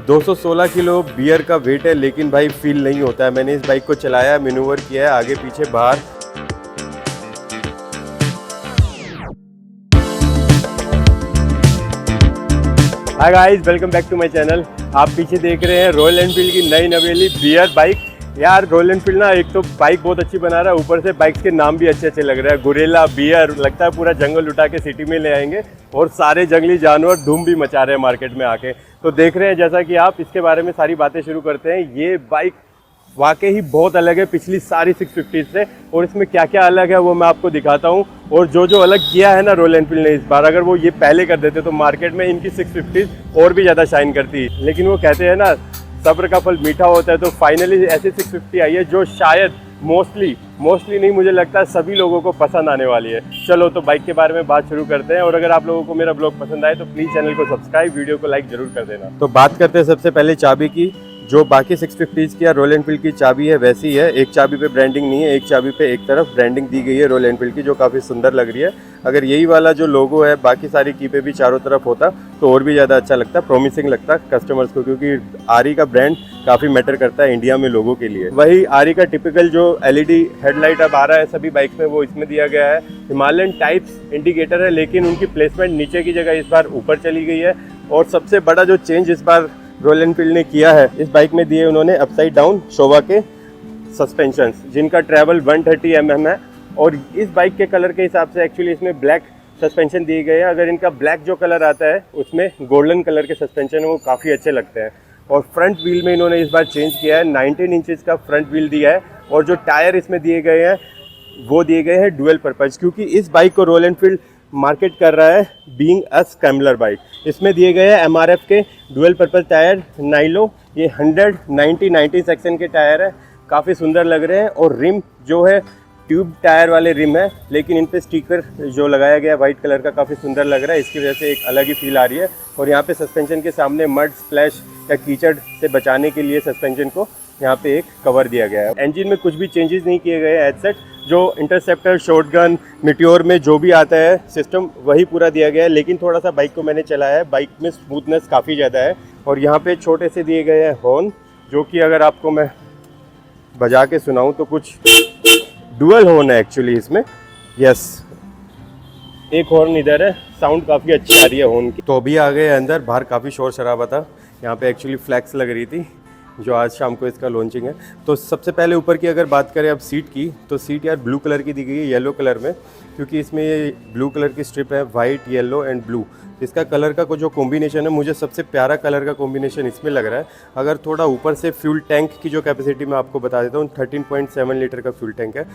216 kilo beer का wait है, लेकिन भाई फील नहीं होता है। मैंने इस बाइक को चलाया, मैन्यूवर किया है आगे पीछे बाहर। Hi guys, welcome back to my channel. आप पीछे देख रहे हैं रॉयल एनफील्ड की नई नवेली बियर बाइक। यार रॉयल एनफील्ड ना एक तो बाइक बहुत अच्छी बना रहा है, ऊपर से बाइक्स के नाम भी अच्छे अच्छे लग रहे हैं। गुरेला, बियर, लगता है पूरा जंगल उठा के सिटी में ले आएंगे और सारे जंगली जानवर धूम भी मचा रहे हैं मार्केट में आके। तो देख रहे हैं जैसा कि आप, इसके बारे में सारी बातें शुरू करते हैं। ये बाइक वाकई ही बहुत अलग है पिछली सारी 650 से, और इसमें क्या क्या अलग है वो मैं आपको दिखाता हूँ। और जो जो अलग किया है ना रॉयल एनफील्ड ने इस बार, अगर वो ये पहले कर देते तो मार्केट में इनकी 650 और भी ज़्यादा शाइन करती। लेकिन वो कहते हैं ना सब्र का फल मीठा होता है, तो फाइनली ऐसी 650 आई है जो शायद मोस्टली नहीं, मुझे लगता है सभी लोगों को पसंद आने वाली है। चलो तो बाइक के बारे में बात शुरू करते हैं। और अगर आप लोगों को मेरा ब्लॉग पसंद आए तो प्लीज़ चैनल को सब्सक्राइब, वीडियो को लाइक जरूर कर देना। तो बात करते हैं सबसे पहले चाबी की। जो बाकी 650 की या रॉयल एनफील्ड की चाबी है वैसी है, एक चाबी पे ब्रांडिंग नहीं है, एक चाबी पे एक तरफ ब्रांडिंग दी गई है रॉयल एनफील्ड की, जो काफ़ी सुंदर लग रही है। अगर यही वाला जो लोगो है बाकी सारी की पे भी चारों तरफ होता तो और भी ज़्यादा अच्छा लगता, प्रॉमिसिंग लगता कस्टमर्स को, क्योंकि आरी का ब्रांड काफ़ी मैटर करता है इंडिया में लोगों के लिए। वही आरी का टिपिकल जो एलईडी हेडलाइट अब आ रहा है सभी बाइक्स में, वो इसमें दिया गया है। हिमालयन टाइप्स इंडिकेटर है, लेकिन उनकी प्लेसमेंट नीचे की जगह इस बार ऊपर चली गई है। और सबसे बड़ा जो चेंज इस बार रॉयल एनफील्ड ने किया है, इस बाइक में दिए उन्होंने अपसाइड डाउन शोवा के सस्पेंशंस, जिनका ट्रैवल 130 mm है। और इस बाइक के कलर के हिसाब से एक्चुअली इसमें ब्लैक सस्पेंशन दिए गए हैं। अगर इनका ब्लैक जो कलर आता है उसमें गोल्डन कलर के सस्पेंशन है, वो काफ़ी अच्छे लगते हैं। और फ्रंट व्हील में इन्होंने इस बार चेंज किया है, 19 इंचेस का फ्रंट व्हील दिया है। और जो टायर इसमें दिए गए हैं वो दिए गए हैं डुअल पर्पज़, क्योंकि इस बाइक को रॉयल एनफील्ड मार्केट कर रहा है बीइंग अ स्क्रैम्बलर बाइक। इसमें दिए गए हैं एमआरएफ के डुअल पर्पज़ टायर नाइलो, ये 190 सेक्शन के टायर है, काफ़ी सुंदर लग रहे हैं। और रिम जो है ट्यूब टायर वाले रिम है, लेकिन इन पे स्टिकर जो लगाया गया वाइट कलर का काफ़ी सुंदर लग रहा है, इसकी वजह से एक अलग ही फील आ रही है। और यहाँ पे सस्पेंशन के सामने मड स्प्लैश या कीचड़ से बचाने के लिए सस्पेंशन को यहाँ पे एक कवर दिया गया है। इंजन में कुछ भी चेंजेस नहीं किए गए एज सेट, जो इंटरसेप्टर, शॉटगन, मिट्योर में जो भी आता है सिस्टम वही पूरा दिया गया है। लेकिन थोड़ा सा बाइक को मैंने चलाया है, बाइक में स्मूथनेस काफ़ी ज़्यादा है। और यहाँ पे छोटे से दिए गए हैं हॉर्न, जो कि अगर आपको मैं बजा के सुनाऊँ तो कुछ डुअल हॉर्न है एक्चुअली इसमें। यस, एक हॉर्न इधर है, साउंड काफ़ी अच्छी आ रही है हॉर्न की। तो अभी आ गए अंदर, बाहर काफ़ी शोर शराबा था। यहाँ पे एक्चुअली फ्लैक्स लग रही थी, जो आज शाम को इसका लॉन्चिंग है। तो सबसे पहले ऊपर की अगर बात करें अब सीट की, तो सीट यार ब्लू कलर की दी गई है, येलो कलर में, क्योंकि इसमें ये ब्लू कलर की स्ट्रिप है, वाइट, येलो एंड ब्लू। इसका कलर का जो कॉम्बिनेशन है, मुझे सबसे प्यारा कलर का कॉम्बिनेशन इसमें लग रहा है। अगर थोड़ा ऊपर से फ्यूल टैंक की जो कैपेसिटी मैं आपको बता देता हूँ, 13.7 लीटर का फ्यूल टैंक है।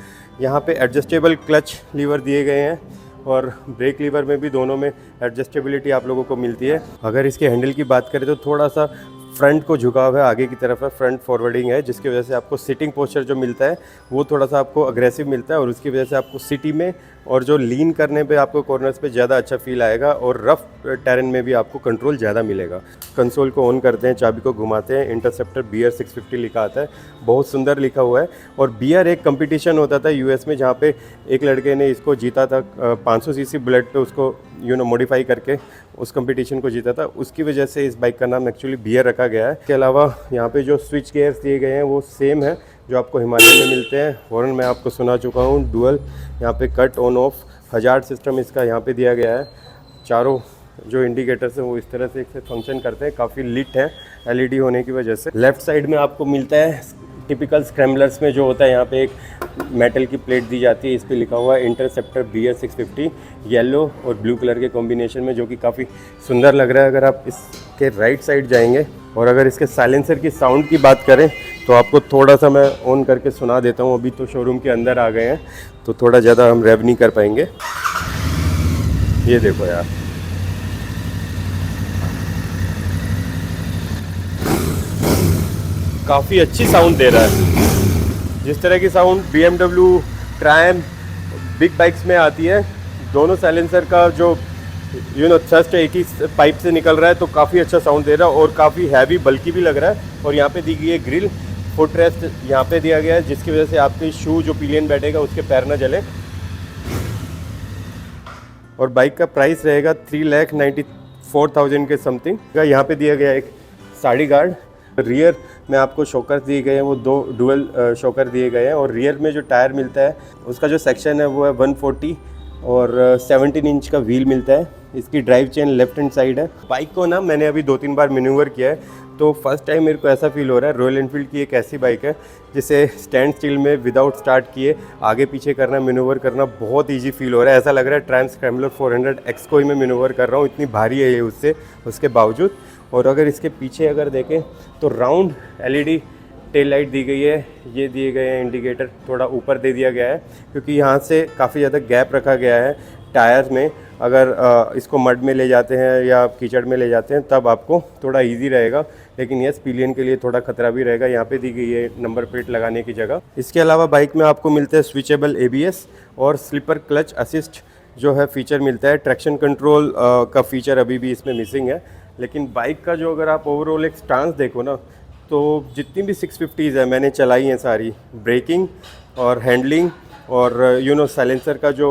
यहाँ पे एडजस्टेबल क्लच लीवर दिए गए हैं, और ब्रेक लीवर में भी दोनों में एडजस्टेबिलिटी आप लोगों को मिलती है। अगर इसके हैंडल की बात करें तो थोड़ा सा फ्रंट को झुकाव है, आगे की तरफ है, फ्रंट फॉरवर्डिंग है, जिसकी वजह से आपको सिटिंग पोस्चर जो मिलता है वो थोड़ा सा आपको अग्रेसिव मिलता है। और उसकी वजह से आपको सिटी में और जो लीन करने पे आपको कॉर्नर्स पे ज़्यादा अच्छा फील आएगा, और रफ टेरेन में भी आपको कंट्रोल ज़्यादा मिलेगा। कंसोल को ऑन करते हैं, चाबी को घुमाते हैं, इंटरसेप्टर बियर 650 लिखा आता है, बहुत सुंदर लिखा हुआ है। और बियर एक कंपटीशन होता था यूएस में, जहाँ पे एक लड़के ने इसको जीता था 500 सीसी बुलेट पे, उसको मॉडिफाई करके उस कंपटीशन को जीता था। उसकी वजह से इस बाइक का नाम एक्चुअली बियर रखा गया है। इसके अलावा यहाँ पे जो स्विच गियर्स दिए गए हैं वो सेम है जो आपको हिमालय में मिलते हैं। हॉर्न मैं आपको सुना चुका हूँ, डुअल, यहाँ पे cut on off, hazard system इसका यहाँ पे दिया गया है। चारों जो इंडिकेटर्स हैं वो इस तरह से फंक्शन करते हैं, काफ़ी लिट है एलईडी होने की वजह से। लेफ्ट साइड में आपको मिलता है टिपिकल स्क्रैम्बलर्स में जो होता है, यहाँ पे एक मेटल की प्लेट दी जाती है, इस पर लिखा हुआ है इंटरसेप्टर बियर 650, येलो और ब्लू कलर के कॉम्बिनेशन में, जो कि काफ़ी सुंदर लग रहा है। अगर आप इसके राइट साइड जाएंगे और अगर इसके साइलेंसर की साउंड की बात करें तो आपको थोड़ा सा मैं ऑन करके सुना देता हूँ। अभी तो शोरूम के अंदर आ गए हैं तो थोड़ा ज़्यादा हम रेव नहीं कर पाएंगे। ये देखो यार, काफ़ी अच्छी साउंड दे रहा है, जिस तरह की sound BMW, Triumph, big bikes में आती है। दोनों साइलेंसर का जो थ्रस्ट एक ही पाइप से निकल रहा है, तो काफ़ी अच्छा साउंड दे रहा है और काफ़ी हैवी बल्कि भी लग रहा है। और यहाँ पे दी गई है ग्रिल, फुट रेस्ट यहाँ पे दिया गया है, जिसकी वजह से आपके शू जो पिलियन बैठेगा उसके पैर ना जले। और बाइक का प्राइस रहेगा 3,94,000 के समथिंग का। यहाँ पे दिया गया एक साड़ी गार्ड। रियर में आपको शॉकर दिए गए हैं, वो 2 डुअल शॉकर दिए गए हैं। और रियर में जो टायर मिलता है उसका जो सेक्शन है वो है 140 और 17 इंच का व्हील मिलता है। इसकी drive chain left hand side है। बाइक को ना मैंने अभी 2-3 बार मैन्यूवर किया है, तो फर्स्ट टाइम मेरे को ऐसा फील हो रहा है रॉयल एनफील्ड की एक ऐसी बाइक है जिसे स्टैंड स्टिल में विदाउट स्टार्ट किए आगे पीछे करना, मैन्यूवर करना बहुत इजी फील हो रहा है। ऐसा लग रहा है ट्रायम्फ स्क्रैम्बलर 400X को ही मैं मैन्यूवर कर रहा हूँ, इतनी भारी है ये उसके बावजूद। और अगर इसके पीछे अगर देखें तो राउंड LED टेल लाइट दी गई है, ये दिए गए हैं इंडिकेटर, थोड़ा ऊपर दे दिया गया है क्योंकि यहाँ से काफ़ी ज़्यादा गैप रखा गया है टायर्स में। अगर इसको मड में ले जाते हैं या कीचड़ में ले जाते हैं तब आपको थोड़ा इजी रहेगा, लेकिन यस पिलियन के लिए थोड़ा खतरा भी रहेगा। यहाँ पे दी गई है नंबर प्लेट लगाने की जगह। इसके अलावा बाइक में आपको मिलते हैं स्विचेबल ABS और स्लिपर क्लच असिस्ट जो है फीचर मिलता है। ट्रैक्शन कंट्रोल का फीचर अभी भी इसमें मिसिंग है, लेकिन बाइक का जो अगर आप ओवरऑल एक स्टांस देखो ना, तो जितनी भी 650s है मैंने चलाई हैं सारी, ब्रेकिंग और हैंडलिंग और साइलेंसर का जो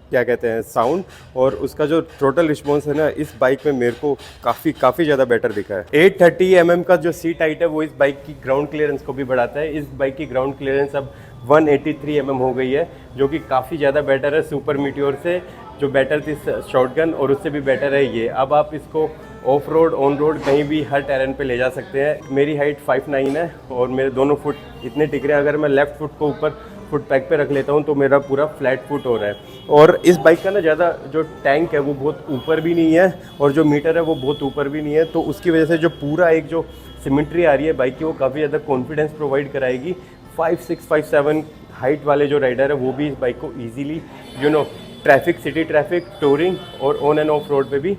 क्या कहते हैं साउंड और उसका जो टोटल रिस्पॉन्स है ना, इस बाइक में मेरे को काफ़ी ज़्यादा बेटर दिखा है। 830 mm का जो सीट हाइट है वो इस बाइक की ग्राउंड क्लियरेंस को भी बढ़ाता है। इस बाइक की ग्राउंड क्लियरेंस अब 183 mm हो गई है, जो कि काफ़ी ज़्यादा बेटर है सुपर मीटियोर से, जो बेटर थी शॉटगन, और उससे भी बेटर है ये। अब आप इसको ऑफ रोड ऑन रोड कहीं भी हर टेरेन पे ले जा सकते हैं। मेरी हाइट 5'9" है और मेरे दोनों फुट इतने टिक रहे हैं। अगर मैं लेफ़्ट फुट को ऊपर फुट पैक पे रख लेता हूँ तो मेरा पूरा फ्लैट फुट हो रहा है। और इस बाइक का ना ज़्यादा जो टैंक है वो बहुत ऊपर भी नहीं है और जो मीटर है वो बहुत ऊपर भी नहीं है, तो उसकी वजह से जो पूरा एक जो सिमेट्री आ रही है बाइक की वो काफ़ी ज़्यादा कॉन्फिडेंस प्रोवाइड कराएगी। 5'6", 5'7" हाइट वाले जो राइडर है वो भी इस बाइक को easily traffic, city traffic, touring और ऑन एंड ऑफ रोड पे भी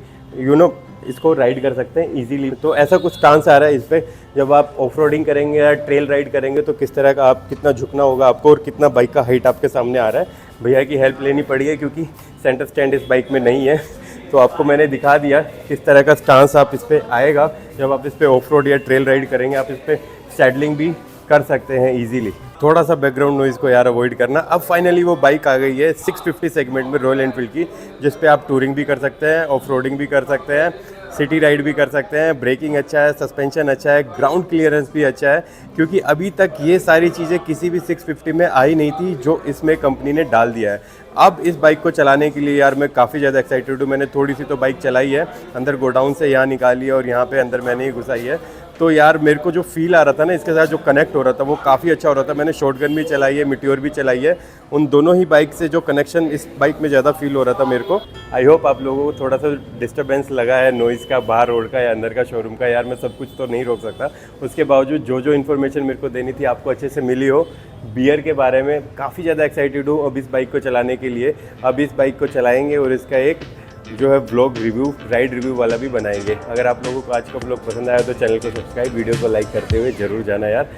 इसको राइड कर सकते हैं इजीली। तो ऐसा कुछ चांस आ रहा है इस पर, जब आप ऑफ रोडिंग करेंगे या ट्रेल राइड करेंगे तो किस तरह का कितना झुकना होगा आपको और कितना बाइक का हाइट आपके सामने आ रहा है। भैया की हेल्प लेनी पड़ी है क्योंकि सेंटर स्टैंड इस बाइक में नहीं है, तो आपको मैंने दिखा दिया किस तरह का स्टांस आप इस पर आएगा जब आप इस पर ऑफ रोड या ट्रेल राइड करेंगे। आप इस पर सैडलिंग भी कर सकते हैं इजीली। थोड़ा सा बैकग्राउंड नॉइज़ को यार अवॉइड करना। अब फाइनली वो बाइक आ गई है 650 सेगमेंट में रॉयल एनफील्ड की, जिस पे आप टूरिंग भी कर सकते हैं, ऑफ रोडिंग भी कर सकते हैं, सिटी राइड भी कर सकते हैं। ब्रेकिंग अच्छा है, सस्पेंशन अच्छा है, ग्राउंड क्लियरेंस भी अच्छा है, क्योंकि अभी तक ये सारी चीज़ें किसी भी 650 में आई नहीं थी जो इसमें कंपनी ने डाल दिया है। अब इस बाइक को चलाने के लिए यार मैं काफ़ी ज़्यादा एक्साइटेड हूँ। मैंने थोड़ी सी तो बाइक चलाई है, अंदर गोडाउन से यहाँ निकाली है और यहाँ पे अंदर मैंने ही घुसाई है। तो यार मेरे को जो फील आ रहा था ना इसके साथ, जो कनेक्ट हो रहा था वो काफ़ी अच्छा हो रहा था। मैंने शॉटगन भी चलाई है, मिट्योर भी चलाई है, उन दोनों ही बाइक से जो कनेक्शन इस बाइक में ज़्यादा फील हो रहा था मेरे को। आई होप आप लोगों को थोड़ा सा डिस्टर्बेंस लगा है नॉइज़ का, बाहर रोड का या अंदर का शोरूम का। यार मैं सब कुछ तो नहीं रोक सकता, उसके बावजूद जो इन्फॉर्मेशन मेरे को देनी थी आपको अच्छे से मिली हो। बियर के बारे में काफ़ी ज़्यादा एक्साइटेड हूँ अब इस बाइक को चलाने के लिए। अब इस बाइक को चलाएँगे और इसका एक जो है व्लॉग रिव्यू, राइड रिव्यू वाला भी बनाएंगे। अगर आप लोगों को आज का व्लॉग पसंद आया तो चैनल को सब्सक्राइब, वीडियो को लाइक करते हुए जरूर जाना यार।